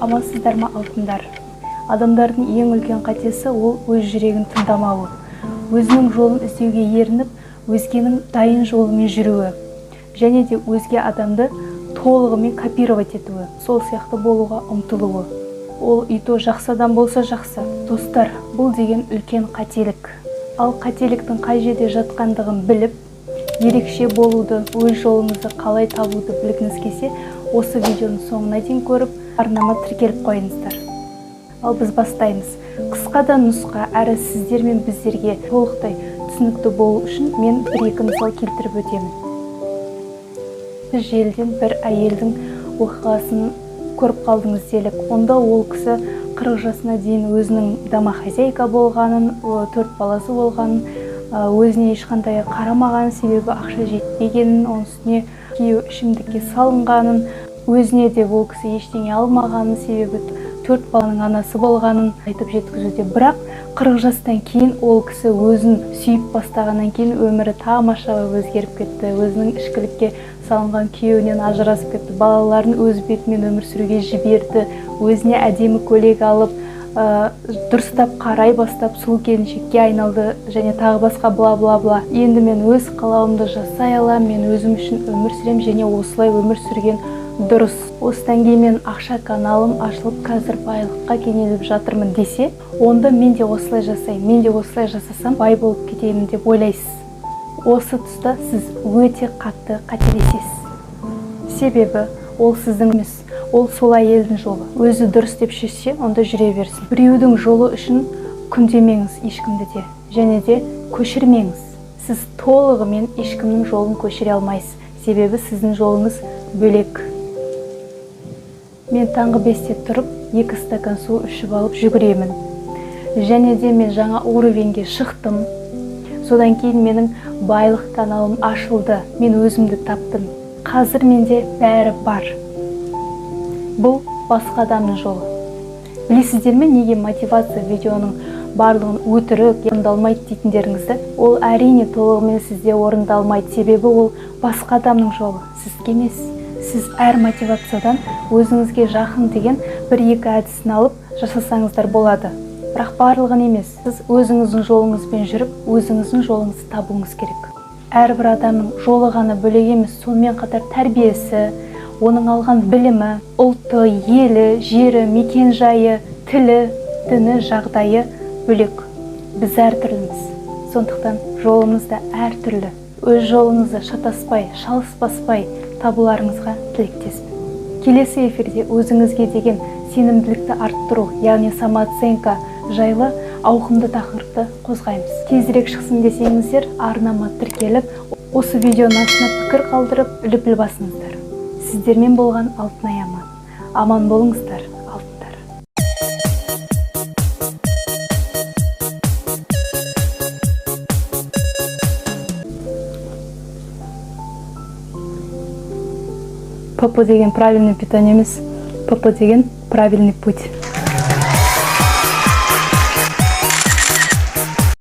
Амансыздар ма алтындар? Адамдардың ең үлкен қатесі ол өз жүрегін тыңдамауы, өзінің жолын іздеуге ерініп, өзгенің дайын жолымен жүруі, және де өзге адамды толығымен копировать етуі, сол сияқты болуға ұмтылуы. Ол ито жақсы адам болса жақсы. Достар, бұл деген үлкен қателік. Ал қателіктің қай жерде жатқандығын біліп, ерекше болуды, өз жолыңызды қалай табуды білгіңіз келсе, осы видеоның соңына дейін көріп, арнама тіркеліп қойыңыздар. Ал біз бастаймыз. Қысқадан нұсқа әрі сіздер мен біздерге толықтай түсінікті болу үшін мен бір-екі мысал келтіріп өтемін. Сіз желіден бір әйелдің оқиғасын көріп қалдыңыз делік. Онда ол кісі 40 жасына дейін өзінің домохозяйка болғанын, 4 баласы болғанын, өзіне ешқандай қарамаған, себебі ақша жетпегенін, оның үстіне күйеуі ішімдікке салынғанын, өзіне де ол кісі ештеңе алмағанын, себебі 4 баланың анасы болғанын айтып жеткізуде. Бірақ 40 жастан кейін ол кісі өзін сүйіп бастағаннан кейін өмірі тамаша өзгеріп кетті. Өзінің ішкілікке салынған күйеуінен ажырасып кетті. Балаларын өз бетімен өмір сүруге жіберді. Өзіне әдемі көйлек алып, дұрыстап қарай бастап, сұлу келіншекке айналды және тағы басқа бла-бла-бла. Енді мен өз қалауымды жасай аламын, мен өзім үшін өмір сүрем және осылай өмір сүрген дұрыс. Осыдан кейін мен ақша каналым ашылып, қазір байлыққа кенеліп жатырмын десе, онда мен де осылай жасаймын, мен де осылай жасасам бай болып кетемін деп ойлайсыз. Осы тұста сіз өте қатты қателесесіз. Себебі ол сіздің емес, ол сол әйелдің жолы. Өзі дұрыс деп шешсе, онда жүре берсін. Біреудің жолы үшін күндемеңіз ешкімді де, және де көшірмеңіз. Сіз толығымен ешкімнің жолын көшіре алмайсыз, себебі сіздің жолыңыз бөлек. Мен таңғы 5-те тұрып, 2 стакан су ішіп алып жүгіремін. Және де мен жаңа уровеньге шықтым. Содан кейін менің байлық каналым ашылды. Мен өзімді таптым. Қазір менде бәрі бар. Бұл басқа адамның жолы. Білесіздер ме, неге мотивация видеоның барлығын өтірік, орындалмайды дейтіндеріңізді? Ол әрине толығымен сізде орындалмайды, себебі ол басқа адамның жолы, сізге емес. Сіз әр мотивациядан өзіңізге жақын деген 1-2 әдісін алып жасасаңыздар болады. Бірақ барлығын емес. Сіз өзіңіздің жолыңызбен жүріп, өзіңіздің жолыңызды табуыңыз керек. Әрбір адамның жолы ғана бөлек емес, сонымен қатар тәрбиесі, оның алған білімі, ұлты, елі, жері, мекен-жайы, тілі, діні, жағдайы бөлек. Біз әртүрліміз. Сондықтан жолымыз да әртүрлі. Өз жолыңызды шатаспай, шалыспаспай табуларыңызға тілектеспін. Келесі эфирде өзіңізге деген сенімділікті арттыру, яғни самооценка жайлы ауқымды тақырыпты қозғаймыз. Тезірек шықсын десеңіздер, арнама тіркеліп, осы видеоның астына пікір қалдырып, үліп басыңыздар. Сіздермен болған Алтынай аман. Аман болыңыздар, алтындар. ПП деген правильный питание емес, ПП деген правильный путь.